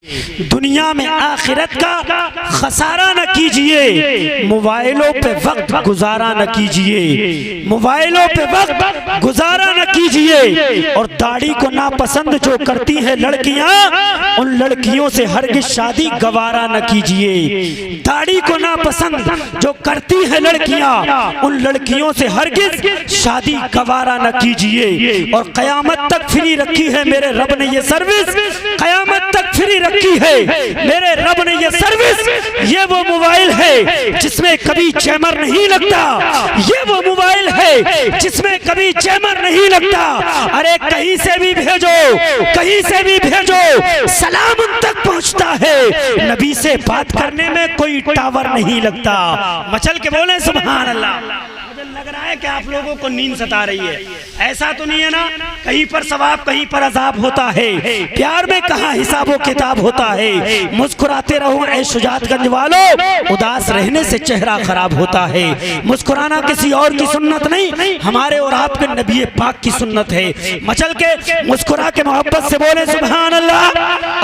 दुनिया में आखिरत का खसारा न कीजिए, मोबाइलों पे वक्त गुजारा न कीजिए, मोबाइलों पे वक्त गुजारा न कीजिए। और दाढ़ी को नापसंद जो करती है लड़कियां, उन लड़कियों से हरगिज शादी गवारा न कीजिए। दाढ़ी को नापसंद जो करती है लड़कियां, उन लड़कियों से हरगिज शादी गवारा न कीजिए। और कयामत तक फ्री रखी है मेरे रब ने ये सर्विस, कयामत तक फ्री रखी है मेरे रब ने ये सर्विस। ये वो मोबाइल है जिसमें कभी जैमर नहीं लगता, ये वो मोबाइल है जिसमें कभी जैमर नहीं लगता। अरे कहीं से भी भेजो, कहीं से भी भेजो, सलाम उन तक पहुंचता है। नबी से बात करने में कोई टावर नहीं लगता। मचल के बोले सुभान अल्लाह। लग रहा है कि आप लोगों को नींद सता रही है, ऐसा तो नहीं है ना? कहीं पर सवाब कहीं पर अजाब होता है। प्यार में कहाँ हिसाबो किताब होता है। मुस्कुराते रहो ऐ शुजातगंज वालों, उदास रहने से चेहरा खराब होता है। मुस्कुराना किसी और की सुन्नत नहीं, हमारे और आपके नबी पाक की सुन्नत है। मचल के मुस्कुरा के मोहब्बत से बोले सुभान अल्लाह,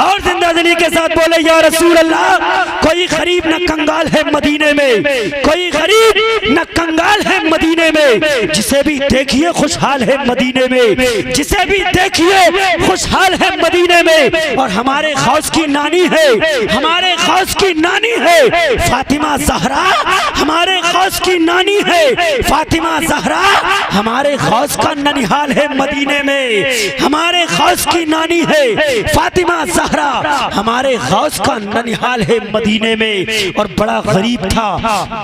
और जिंदा दिली के साथ बोले या रसूल अल्लाह। कोई गरीब न कंगाल है मदीने में, कोई गरीब न कंगाल है मदीने में, जिसे भी देखिए खुशहाल है मदीने में, जिसे भी देखिए खुशहाल है मदीने में। और हमारे गौस की नानी है, हमारे गौस की नानी है फातिमा ज़हरा, हमारे गौस की नानी है फातिमा ज़हरा। हमारे गौस का ननिहाल है मदीने में, हमारे गौस की नानी है फातिमा ज़हरा, हमारे गौस का ननिहाल है मदीने में। और बड़ा गरीब था,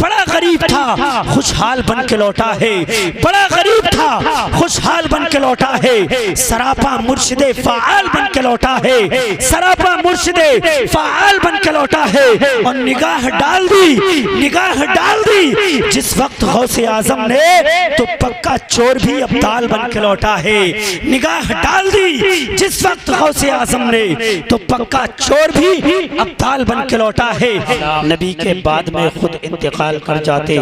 बड़ा गरीब था, खुशहाल बन के लौटा है, बड़ा गरीब था, खुशहाल बन के लौटा है। सरापा मुर्शिदे फाल बन के लौटा है, सरापा मुर्शिदे फाल बन के लौटा है। और निगाह डाल दी, निगाह डाल दी जिस वक्त गौसे आजम ने, तो पक्का चोर भी अब्दाल बन के लौटा है। निगाह डाल दी जिस वक्त गौसे आजम ने, तो पक्का चोर भी अब्दाल बन के लौटा है। नबी के बाद में खुद इंतकाल कर जाते।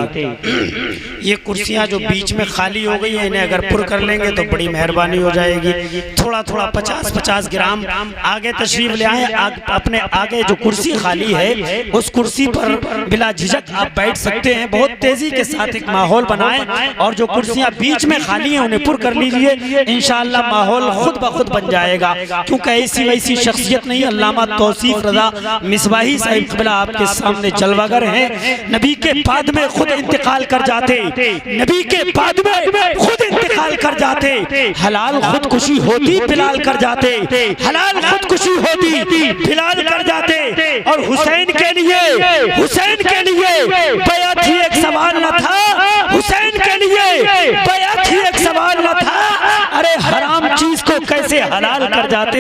ये कुर्सियां जो बीच में खाली हो गई है, इन्हें अगर पुर कर लेंगे तो बड़ी मेहरबानी हो जाएगी। थोड़ा थोड़ा 50-50 ग्राम आगे तशरीफ ले आए। अपने आगे जो कुर्सी खाली है उस कुर्सी पर बिला झिझक आप बैठ सकते हैं। बहुत तेजी के साथ एक माहौल बनाएं, और जो कुर्सियां बीच में खाली हैं उन्हें पुर कर लीजिए। इंशाअल्लाह माहौल खुद ब खुद बन जाएगा, क्योंकि ऐसी वैसी शख्सियत नहीं। अल्लामा तौसीफ रजा मिसबाही साहिब क़िबला आपके सामने जलवागर हैं। नबी के बाद में खुद इंतकाल कर जाते, नबी के बाद में खुद इंतकाल कर जाते। हलाल खुदकुशी होती बिलाल कर जाते, हलाल खुदकुशी होती बिलाल कर जाते। और हुसैन के लिए, हुसैन के लिए बैअत ही एक सवाल न था, हुसैन के लिए बैअत ही एक सवाल न था। अरे हराम चीज को कैसे हलाल कर जाते,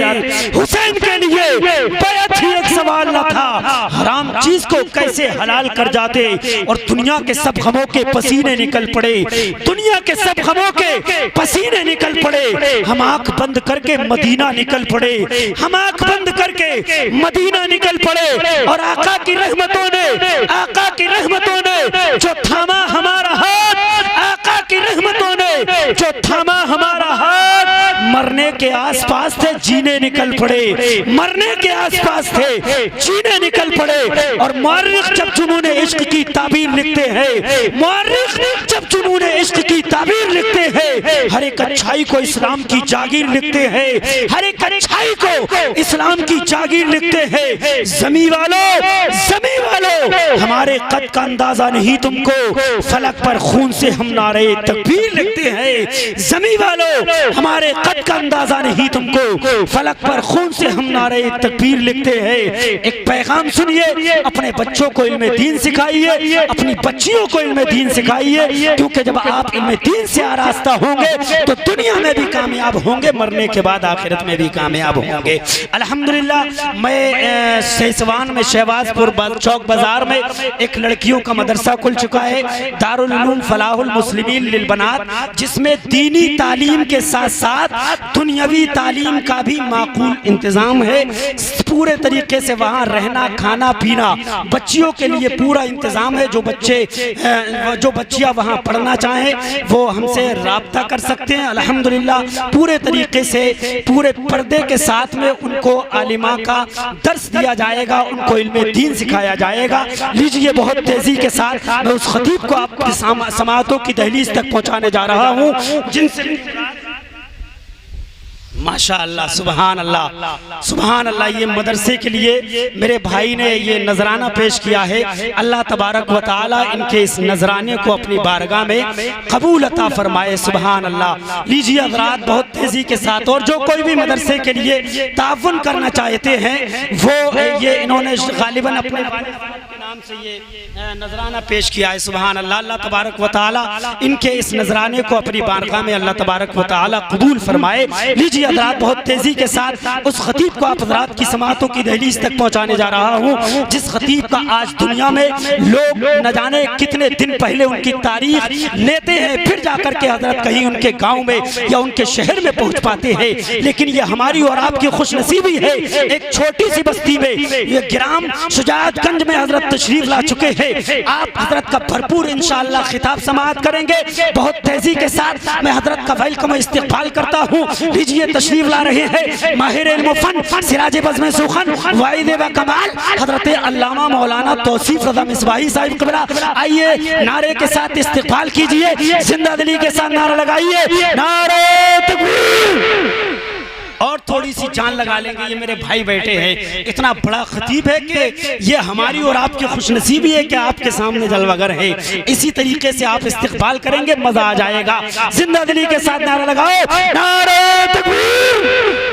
हुसैन के लिए बैअत ही एक सवाल न था, हराम चीज को कैसे हलाल कर जाते। और दुनिया के सब गमों के पसीने निकल पड़े, दुनिया के सब गमों के पसीने निकल पड़े। हम आंख बंद करके मदीना निकल पड़े, हम आंख बंद करके मदीना निकल पड़े। और आका की रहमतों ने, आका की रहमतों ने जो थामा हमारा हाथ, आका की रहमतों ने जो थामा हमारा हाथ। मरने के आसपास थे, जीने निकल पड़े, मरने के आसपास थे, जीने निकल पड़े। और मुअर्रिख जब जुनून इश्क की ताबीर लिखते हैं, मुअर्रिख जब जुनून इश्क की ताबीर लिखते हैं, हर एक अच्छाई को इस्लाम की जागीर लिखते हैं, हर एक अच्छाई को इस्लाम की जागीर लिखते हैं। ज़मीं वालों, ज़मीं वालों, हमारे कद का अंदाजा नहीं तुमको, फलक पर खून से हम नारे तकबीर लिखते हैं। ज़मीं वालों, हमारे कद का अंदाजा नहीं तुमको, फलक पर खून से हम नारे तकबीर लिखते हैं। एक पैगाम सुनिए, अपने बच्चों को इल्मे दीन सिखाइए, अपनी बच्चियों को इल्मे दीन सिखाइए, क्योंकि जब आप इल्मे दीन से आरास्ता होंगे तो दुनिया में भी कामयाब होंगे, मरने के बाद आखिरत में भी कामयाब होंगे। अल्हम्दुलिल्लाह, मैं सेसवान में शहबाजपुर चौक बाजार में एक लड़कियों का मदरसा खुल चुका है, दारुल उलूम फलाहुल मुस्लिमीन लिल बनात, जिसमें दीनी तालीम के साथ साथ दुनियावी तालीम का भी माकूल इंतज़ाम है। पूरे तरीके से वहाँ रहना, खाना पीना, बच्चियों के लिए पूरा इंतज़ाम है। जो बच्चियाँ वहाँ पढ़ना चाहें वो हमसे राब्ता कर सकते हैं। अल्हम्दुलिल्लाह पूरे तरीके से पूरे पर्दे के साथ में उनको आलिमा का दर्स दिया जाएगा, उनको इल्मे दीन सिखाया जाएगा। लीजिए, बहुत तेज़ी के साथ मैं उस खतीब को आपकी समाअतों की दहलीज तक पहुँचाने जा रहा हूँ जिनसे माशाअल्लाह, सुबहान अल्लाह, सुबहान अल्लाह। ये मदरसे के लिए मेरे भाई ने ये नजराना पेश किया है। अल्लाह तबारक व तआला इनके इस नजराने को अपनी बारगाह में कबूल अता फरमाए। सुबहान अल्लाह। लीजिए हज़रात, बहुत तेज़ी के साथ, और जो कोई भी मदरसे के लिए ताउन करना चाहते हैं वो ये इन्होंने गालिबन अपने नाम से ये नजराना पेश किया है। सुबहान अल्लाह। अल्लाह तबारक व तआला इनके इस नजराने को अपनी बारगाह में अल्लाह तबारक व तआला कबूल फरमाए। लीजिए हज़रात, बहुत तेज़ी के साथ उस खतीब को आप हज़रात की समाअतों की दहलीज तक पहुँचाने जा रहा हूँ जिस खतीब का आज दुनिया में लोग न जाने कितने दिन पहले उनकी तारीख लेते हैं, फिर जाकर के हज़रत कहीं उनके गाँव में या उनके शहर में पहुँच पाते हैं। लेकिन ये हमारी और आपकी खुशनसीबी है, एक छोटी सी बस्ती में, ये ग्राम शुजाअतगंज में हज़रत तशरीफ ला चुके हैं। आप हज़रत का भरपूर इंशाअल्लाह खिताब समाअत करेंगे। बहुत तेज़ी के साथ मैं हज़रत का वेलकम इस्तकबाल करता हूँ। लीजिए, तशरीफ ला रहे हैं माहिर इल्म फन, सिराज बज़्म सुखन, वाइद व कमाल, हज़रत अल्लामा मौलाना तौसीफ रज़ा मिसबाही साहिब क़िबला। आइए, नारे के साथ इस्तकबाल कीजिए, जिंदा दिली के साथ नारा लगाइए, नारे तकबीर। और थोड़ी सी जान लगा लेंगे। ये मेरे भाई बैठे हैं, इतना बड़ा खतीब है कि ये हमारी और आपकी खुशनसीबी है कि आपके सामने जलवागर है। इसी तरीके से आप इस्तकबाल करेंगे, मजा आ जाएगा। जिंदा दिली के साथ नारा लगाओ, नारे तकबीर,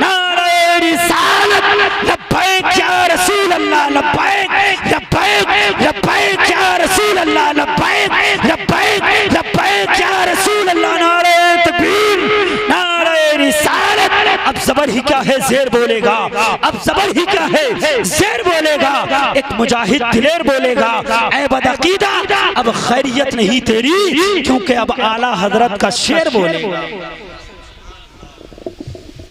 नारे रिसालत, लब्बैक या रसूल अल्लाह, लब्बैक लब्बैक लब्बैक या रसूल अल्लाह, लब्बैक लब्बैक लब्बैक या रसूल अल्लाह। नारे तकबीर, नारे रिसालत। अब ज़बर ही क्या है, ज़ेर बोलेगा। अब ज़बर ही क्या है, ज़ेर बोलेगा। एक मुजाहिद दिलेर बोलेगा, ऐ बदअकीदा अब खैरियत नहीं तेरी, क्योंकि अब आला हजरत का शेर बोलेगा।